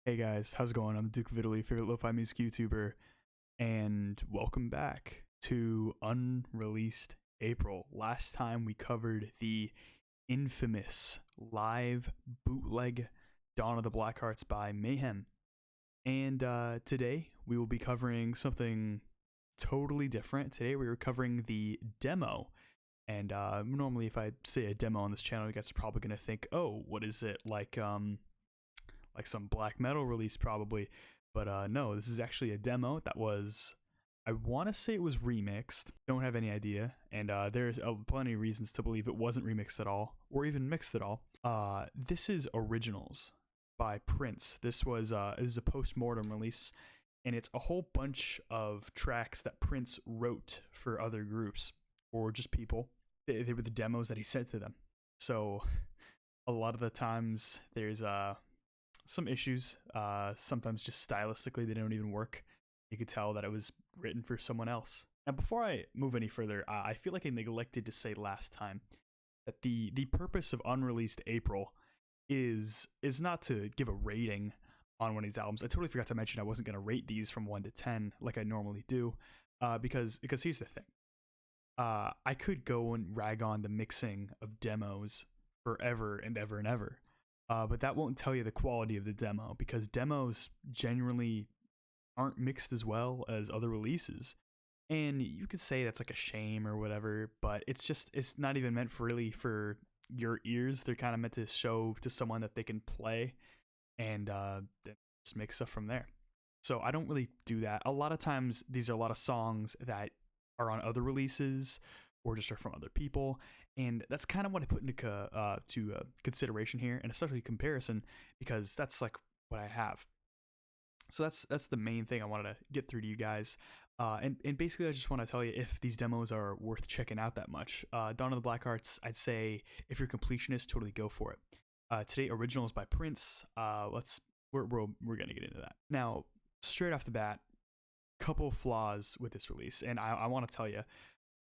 Hey guys, how's it going? I'm Duke of Italy, favorite lo-fi music YouTuber, and welcome back to Unreleased April. Last time we covered the infamous live bootleg Dawn of the Blackhearts by Mayhem, and today we will be covering something totally different. Today we are covering the demo, and normally if I say a demo on this channel, you guys are probably gonna think, oh, what is it like some black metal release probably, but no, this is actually a demo that was, I want to say it was remixed, don't have any idea, and there's plenty of reasons to believe it wasn't remixed at all or even mixed at all. This is Originals by Prince. This is a post-mortem release, and it's a whole bunch of tracks that Prince wrote for other groups or just people. They were the demos that he sent to them. So a lot of the times there's some issues, sometimes just stylistically they don't even work. You could tell that it was written for someone else. Now before I move any further, I feel like I neglected to say last time that the purpose of Unreleased April is not to give a rating on one of these albums. I totally forgot to mention I wasn't going to rate these from 1 to 10 like I normally do, because here's the thing. I could go and rag on the mixing of demos forever and ever and ever. But that won't tell you the quality of the demo, because demos generally aren't mixed as well as other releases. And you could say that's like a shame or whatever, but it's not even meant for really for your ears. They're kind of meant to show to someone that they can play and then just mix stuff from there. So I don't really do that. A lot of times these are a lot of songs that are on other releases or just are from other people, and that's kind of what I put into consideration here, and especially comparison, because that's like what I have. So that's the main thing I wanted to get through to you guys, and basically I just want to tell you if these demos are worth checking out that much. Dawn of the Blackhearts, I'd say if you're a completionist, totally go for it. Today, Originals by Prince. We're gonna get into that now. Straight off the bat, couple flaws with this release, and I want to tell you.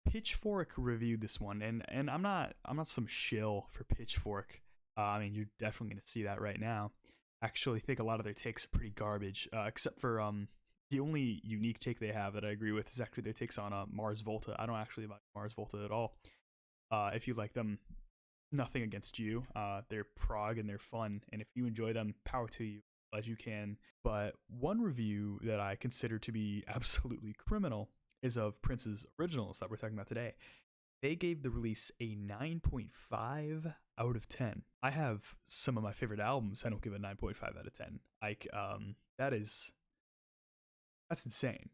Pitchfork reviewed this one, and I'm not some shill for Pitchfork. I mean, you're definitely gonna see that right now. Actually, think a lot of their takes are pretty garbage, except for the only unique take they have that I agree with is actually their takes on Mars Volta. I don't actually like Mars Volta at all. If you like them, nothing against you. They're prog and they're fun, and if you enjoy them, power to you as you can. But one review that I consider to be absolutely criminal is of Prince's Originals that we're talking about today. They gave the release a 9.5 out of 10. I have some of my favorite albums I don't give a 9.5 out of 10. Like, that's insane.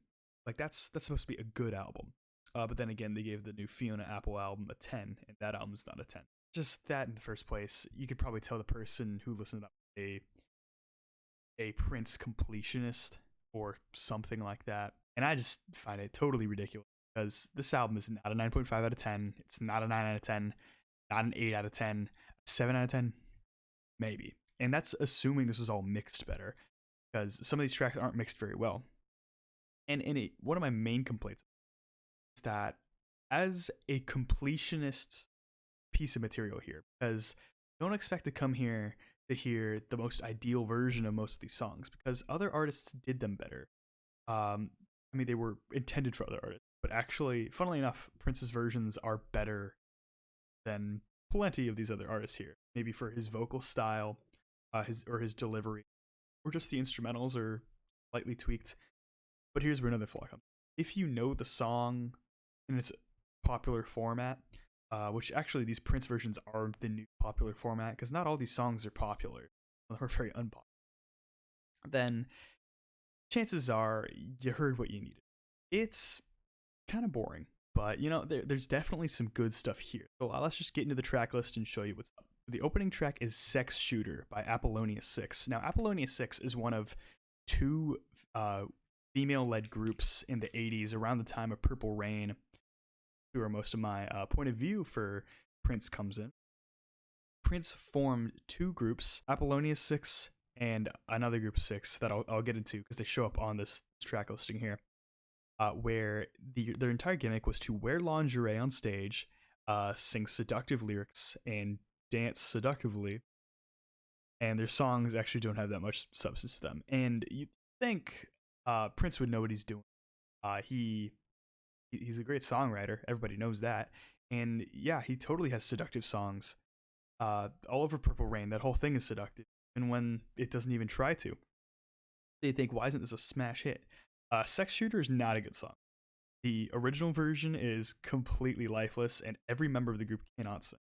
Like, that's supposed to be a good album. But then again, they gave the new Fiona Apple album a 10, and that album's not a 10. Just that in the first place, you could probably tell the person who listened to that a Prince completionist or something like that. And I just find it totally ridiculous, because this album is not a 9.5 out of 10. It's not a 9 out of 10, not an 8 out of 10, 7 out of 10, maybe. And that's assuming this was all mixed better, because some of these tracks aren't mixed very well. And one of my main complaints is that as a completionist piece of material here, because don't expect to come here to hear the most ideal version of most of these songs, because other artists did them better. I mean, they were intended for other artists, but actually, funnily enough, Prince's versions are better than plenty of these other artists here. Maybe for his vocal style, his delivery, or just the instrumentals are slightly tweaked. But here's where another flaw comes. If you know the song in its popular format, which actually these Prince versions are the new popular format, because not all these songs are popular. They're very unpopular. Then chances are you heard what you needed. It's kind of boring, but you know, there's definitely some good stuff here. So let's just get into the track list and show you what's up. The opening track is Sex Shooter by Apollonia 6. Now, Apollonia 6 is one of two female-led groups in the 80s around the time of Purple Rain, where most of my point of view for Prince comes in. Prince formed two groups, Apollonia 6 and another group of 6 that I'll get into because they show up on this track listing here, where their entire gimmick was to wear lingerie on stage, sing seductive lyrics, and dance seductively, and their songs actually don't have that much substance to them. And you think Prince would know what he's doing. He's a great songwriter. Everybody knows that. And yeah, he totally has seductive songs. All over Purple Rain, that whole thing is seductive, and when it doesn't even try to. They think, why isn't this a smash hit? Sex Shooter is not a good song. The original version is completely lifeless, and every member of the group cannot sing.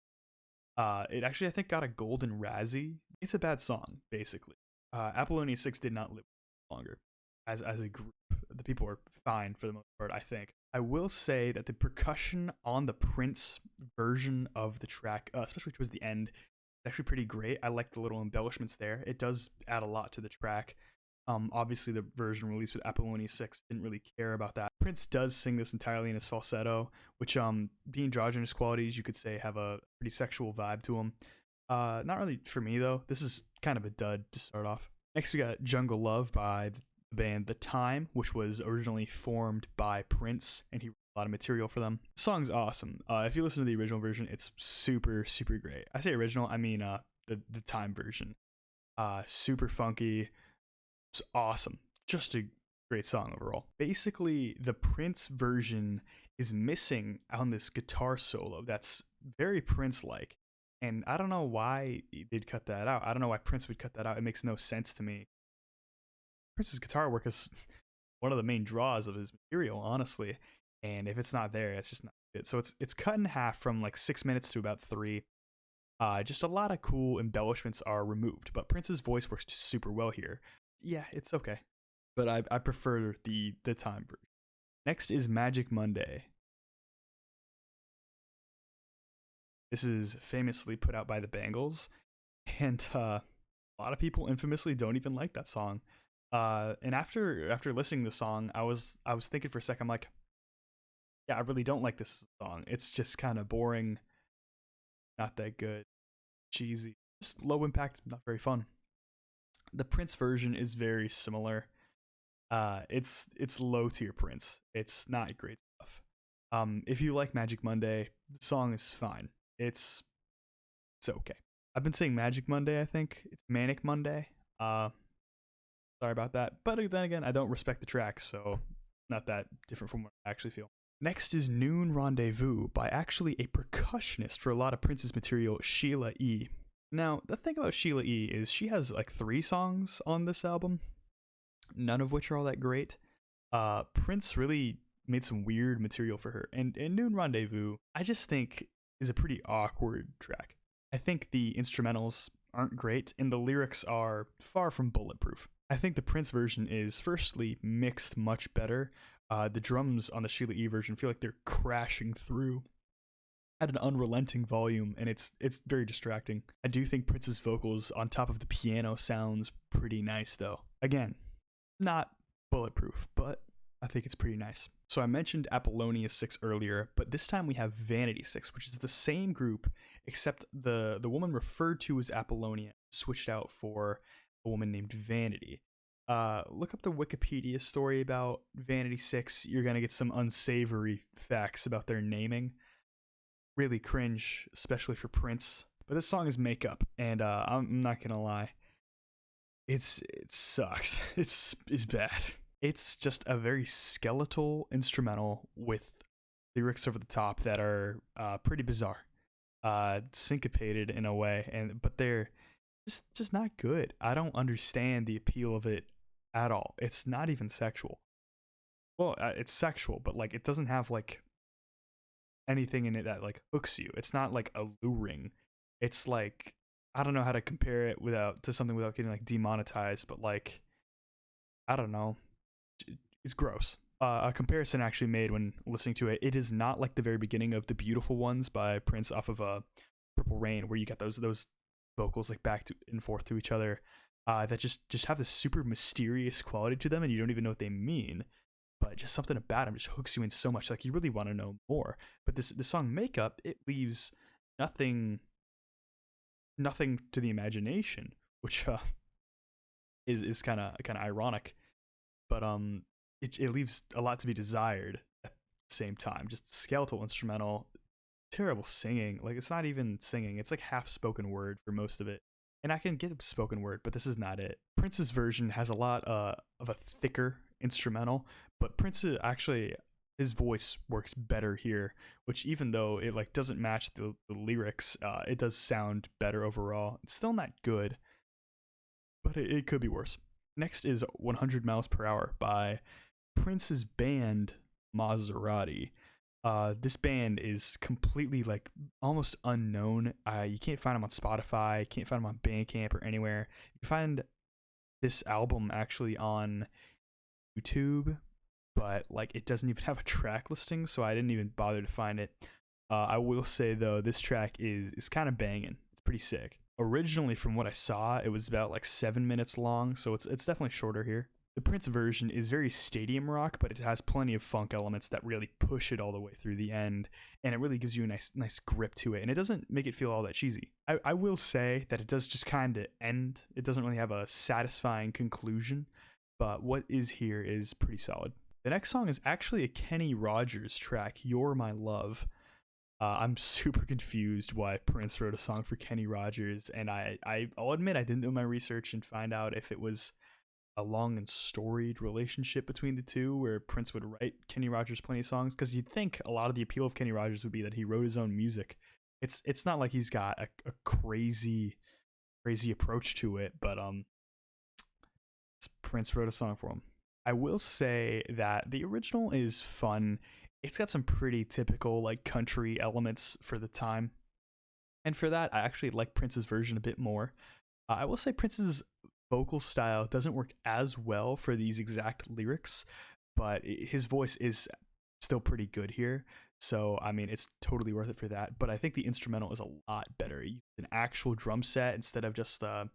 It actually, I think, got a golden Razzie. It's a bad song, basically. Apollonia 6 did not live longer as a group. The people are fine for the most part, I think. I will say that the percussion on the Prince version of the track, especially towards the end, is actually pretty great. I like the little embellishments there. It does add a lot to the track. Obviously, the version released with Apollonia 6 didn't really care about that. Prince does sing this entirely in his falsetto, which, the androgynous qualities, you could say, have a pretty sexual vibe to him. Not really for me, though. This is kind of a dud to start off. Next, we got Jungle Love by the band The Time, which was originally formed by Prince, and he wrote a lot of material for them. The song's awesome. If you listen to the original version, it's super, super great. I say original, I mean the Time version. Super funky. It's awesome. Just a great song overall. Basically, the Prince version is missing on this guitar solo that's very Prince-like. And I don't know why they'd cut that out. I don't know why Prince would cut that out. It makes no sense to me. Prince's guitar work is one of the main draws of his material, honestly. And if it's not there, it's just not good. So it's cut in half from like 6 minutes to about 3. Just a lot of cool embellishments are removed, but Prince's voice works super well here. Yeah, it's okay, but I prefer the Time version. Next is Magic Monday. This is famously put out by the Bangles, and a lot of people infamously don't even like that song. And after listening to the song, I was thinking for a second, I'm like, yeah, I really don't like this song. It's just kind of boring, not that good, cheesy, just low impact, not very fun. The Prince version is very similar. It's low tier Prince. It's not great stuff. If you like Magic Monday, the song is fine. It's okay. I've been saying Magic Monday. I think it's Manic Monday. Sorry about that. But then again, I don't respect the track, so not that different from what I actually feel. Next is Noon Rendezvous by actually a percussionist for a lot of Prince's material, Sheila E. Now, the thing about Sheila E. is she has like 3 songs on this album, none of which are all that great. Prince really made some weird material for her, and Noon Rendezvous, I just think, is a pretty awkward track. I think the instrumentals aren't great, and the lyrics are far from bulletproof. I think the Prince version is, firstly, mixed much better. The drums on the Sheila E. version feel like they're crashing through at an unrelenting volume, and it's very distracting. I do think Prince's vocals on top of the piano sounds pretty nice, though. Again, not bulletproof, but I think it's pretty nice. So I mentioned Apollonia 6 earlier, but this time we have Vanity 6, which is the same group, except the woman referred to as Apollonia switched out for a woman named Vanity. Look up the Wikipedia story about Vanity 6. You're gonna get some unsavory facts about their naming. Really cringe, especially for Prince. But this song is Makeup, and I'm not gonna lie, it sucks. It's bad. It's just a very skeletal instrumental with lyrics over the top that are pretty bizarre, syncopated in a way, but they're just not good. I don't understand the appeal of it at all. It's not even sexual. Well, it's sexual, but like it doesn't have like anything in it that like hooks you. It's not like alluring. It's like, I don't know how to compare it to something without getting like demonetized, but like, I don't know. It's gross. A comparison actually made when listening to it. It is not like the very beginning of The Beautiful Ones by Prince off of Purple Rain, where you got those vocals like back and forth to each other that just have this super mysterious quality to them, and you don't even know what they mean. But just something about them just hooks you in so much, like you really want to know more. But this song Makeup, it leaves nothing to the imagination, which is kind of ironic. But it leaves a lot to be desired at the same time. Just skeletal instrumental, terrible singing. Like it's not even singing; it's like half spoken word for most of it. and I can get spoken word, but this is not it. Prince's version has a lot of a thicker instrumental, but Prince actually, his voice works better here, which even though it like doesn't match the lyrics, it does sound better overall. It's still not good, but it could be worse. Next is 100 Miles Per Hour by Prince's band Maserati. This band is completely like almost unknown. You can't find them on Spotify, can't find them on Bandcamp or anywhere. You can find this album actually on YouTube, but like it doesn't even have a track listing, so I didn't even bother to find it. I will say though, this track is kind of banging. It's pretty sick. Originally, from what I saw, it was about like 7 minutes long, so it's definitely shorter here. The Prince version is very stadium rock, but it has plenty of funk elements that really push it all the way through the end, and it really gives you a nice grip to it, and it doesn't make it feel all that cheesy. I will say that it does just kind of end. It doesn't really have a satisfying conclusion, but what is here is pretty solid. The next song is actually a Kenny Rogers track, You're My Love. I'm super confused why Prince wrote a song for Kenny Rogers, and I'll admit I didn't do my research and find out if it was a long and storied relationship between the two, where Prince would write Kenny Rogers plenty of songs, because you'd think a lot of the appeal of Kenny Rogers would be that he wrote his own music. It's not like he's got a crazy approach to it, but Prince wrote a song for him. I will say that the original is fun. It's got some pretty typical like country elements for the time, and for that I actually like Prince's version a bit more. I will say Prince's vocal style doesn't work as well for these exact lyrics, but his voice is still pretty good here, so I mean it's totally worth it for that. But I think the instrumental is a lot better. You use an actual drum set instead of just I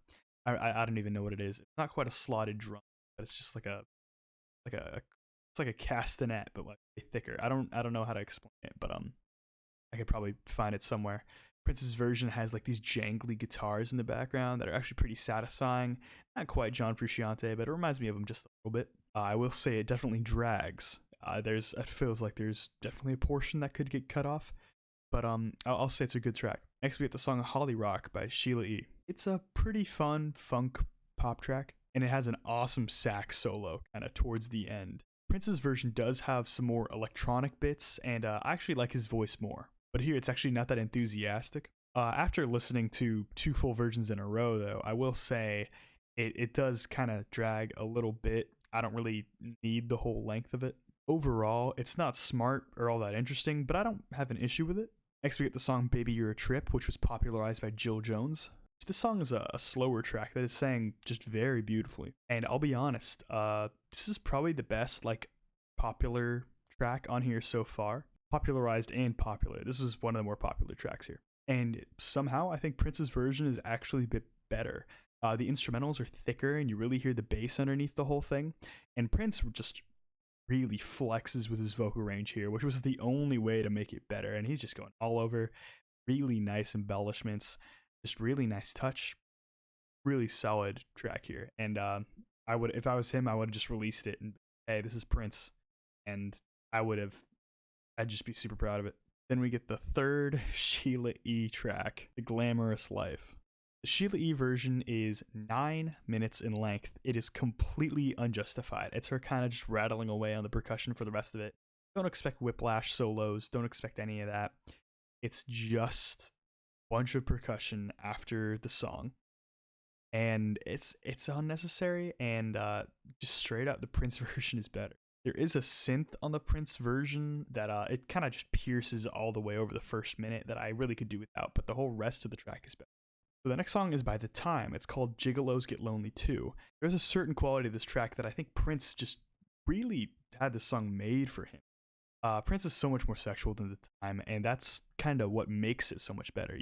don't even know what it is. It's not quite a slotted drum, but it's just like a it's like a castanet, but like thicker. I don't know how to explain it, but I could probably find it somewhere. Prince's version has like these jangly guitars in the background that are actually pretty satisfying. Not quite John Frusciante, but it reminds me of him just a little bit. I will say it definitely drags. It feels like there's definitely a portion that could get cut off, but I'll say it's a good track. Next we get the song Holly Rock by Sheila E. It's a pretty fun funk pop track, and it has an awesome sax solo kind of towards the end. Prince's version does have some more electronic bits, and I actually like his voice more. But here it's actually not that enthusiastic. After listening to 2 full versions in a row, though, I will say it does kind of drag a little bit. I don't really need the whole length of it. Overall, it's not smart or all that interesting, but I don't have an issue with it. Next, we get the song Baby You're a Trip, which was popularized by Jill Jones. This song is a slower track that is sang just very beautifully. And I'll be honest, this is probably the best like popular track on here so far. Popularized and popular. This was one of the more popular tracks here. And somehow I think Prince's version is actually a bit better. The instrumentals are thicker and you really hear the bass underneath the whole thing. And Prince just really flexes with his vocal range here, which was the only way to make it better. And he's just going all over. Really nice embellishments. Just really nice touch, really solid track here. And I would, if I was him, I would have just released it and hey, this is Prince, and I'd just be super proud of it. Then we get the third Sheila E track, The Glamorous Life. The Sheila E version is 9 minutes in length. It is completely unjustified. It's her kind of just rattling away on the percussion for the rest of it. Don't expect whiplash solos. Don't expect any of that. It's just bunch of percussion after the song, and it's unnecessary, and just straight up the Prince version is better. There is a synth on the Prince version that it kind of just pierces all the way over the first minute that I really could do without, but the whole rest of the track is better. So the next song is by The Time. It's called Gigolos Get Lonely Too. There's a certain quality to this track that I think Prince just really had this song made for him. Prince is so much more sexual than The Time, and that's kind of what makes it so much better.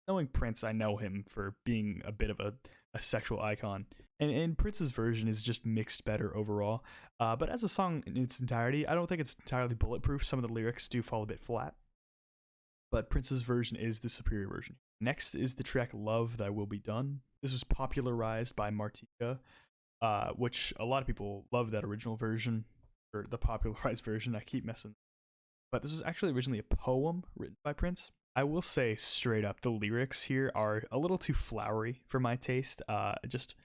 Knowing Prince, I know him for being a bit of a sexual icon, and Prince's version is just mixed better overall. But as a song in its entirety, I don't think it's entirely bulletproof. Some of the lyrics do fall a bit flat, but Prince's version is the superior version. Next is the track Love Thy Will Be Done. This was popularized by Martika, which a lot of people love that original version, or the popularized version. I keep messing. But this was actually originally a poem written by Prince. I will say straight up, the lyrics here are a little too flowery for my taste, just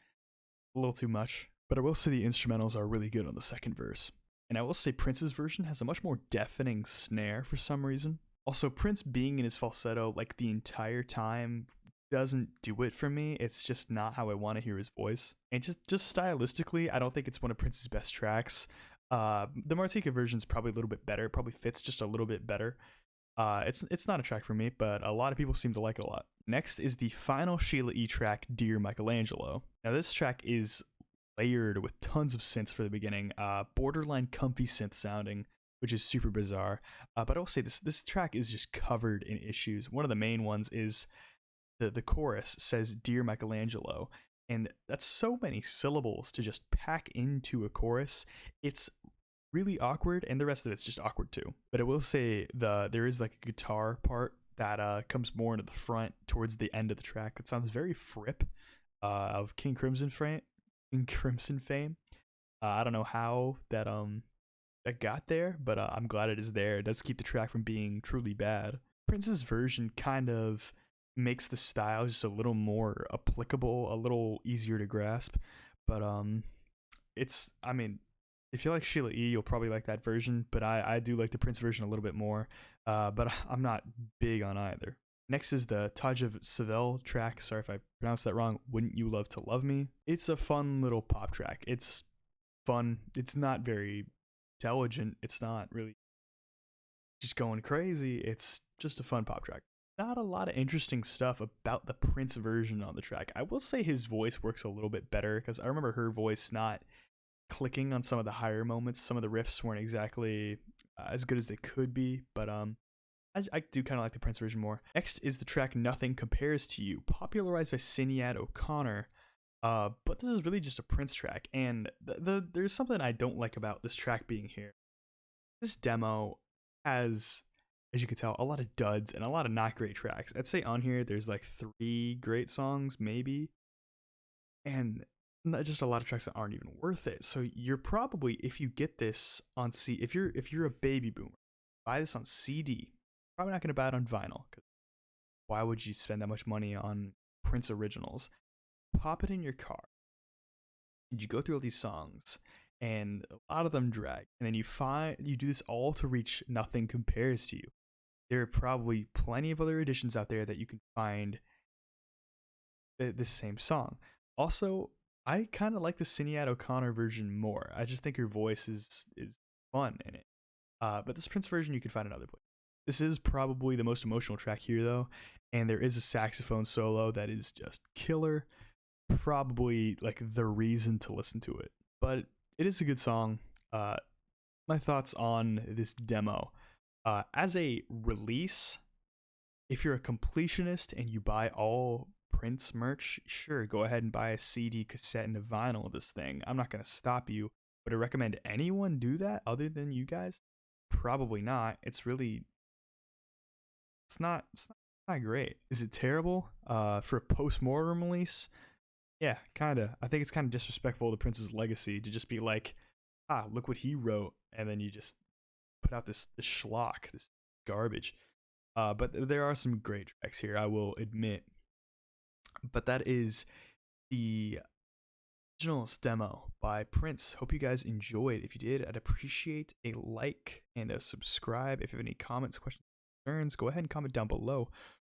a little too much. But I will say the instrumentals are really good on the second verse. And I will say Prince's version has a much more deafening snare for some reason. Also, Prince being in his falsetto like the entire time doesn't do it for me. It's just not how I want to hear his voice. And just stylistically, I don't think it's one of Prince's best tracks. The Martika version is probably a little bit better. It probably fits just a little bit better. It's not a track for me, but a lot of people seem to like it a lot. Next is the final Sheila E. track, Dear Michelangelo. Now this track is layered with tons of synths for the beginning, borderline comfy synth sounding, which is super bizarre. But I will say this track is just covered in issues. One of the main ones is the chorus says Dear Michelangelo, and that's so many syllables to just pack into a chorus. It's really awkward, and the rest of it's just awkward too. But I will say there is like a guitar part that comes more into the front towards the end of the track. It sounds very Fripp of King Crimson fame. I don't know how that got there, but I'm glad it is there. It does keep the track from being truly bad. Prince's version kind of makes the style just a little more applicable, a little easier to grasp. But if you like Sheila E., you'll probably like that version, but I do like the Prince version a little bit more, but I'm not big on either. Next is the Taj of Seville track. Sorry if I pronounced that wrong. Wouldn't You Love to Love Me? It's a fun little pop track. It's fun. It's not very intelligent. It's not really just going crazy. It's just a fun pop track. Not a lot of interesting stuff about the Prince version on the track. I will say his voice works a little bit better, because I remember her voice not clicking on some of the higher moments. Some of the riffs weren't exactly as good as they could be, but I do kind of like the Prince version more. Next is the track Nothing Compares to You, popularized by Sinead O'Connor. But this is really just a Prince track, and there's something I don't like about this track being here. This demo has, as you can tell, a lot of duds and a lot of not great tracks. I'd say on here there's like 3 great songs maybe, and just a lot of tracks that aren't even worth it. So you're probably, if you get this on if you're a baby boomer, buy this on CD. Probably not gonna buy it on vinyl, because why would you spend that much money on Prince originals? Pop it in your car, and you go through all these songs, and a lot of them drag, and then you do this all to reach Nothing Compares to You. There are probably plenty of other editions out there that you can find this same song. Also, I kind of like the Sinead O'Connor version more. I just think her voice is fun in it. But this Prince version you can find another place. This is probably the most emotional track here, though, and there is a saxophone solo that is just killer. Probably like the reason to listen to it. But it is a good song. My thoughts on this demo. As a release, if you're a completionist and you buy all Prince merch, sure, go ahead and buy a CD, cassette, and a vinyl of this thing. I'm not going to stop you. Would I recommend anyone do that other than you guys? Probably not. It's not great. Is it terrible for a post-mortem release? Yeah, kind of. I think it's kind of disrespectful to Prince's legacy to just be like, look what he wrote, and then you just put out this schlock, this garbage. But there are some great tracks here, I will admit. But that is the Originals demo by Prince. Hope you guys enjoyed. If you did, I'd appreciate a like and a subscribe. If you have any comments, questions, concerns, go ahead and comment down below.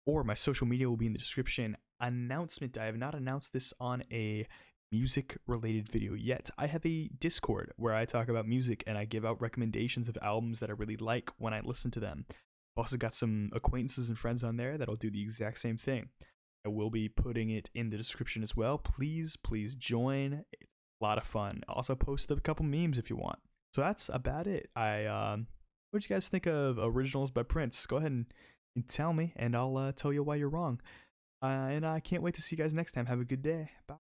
Or my social media will be in the description. Announcement: I have not announced this on a music related video yet. I have a Discord where I talk about music and I give out recommendations of albums that I really like when I listen to them. I've also got some acquaintances and friends on there that'll do the exact same thing. I will be putting it in the description as well. Please join. It's a lot of fun. I'll also post a couple memes if you want. So that's about it. What do you guys think of Originals by Prince? Go ahead and tell me, and I'll tell you why you're wrong. And I can't wait to see you guys next time. Have a good day. Bye.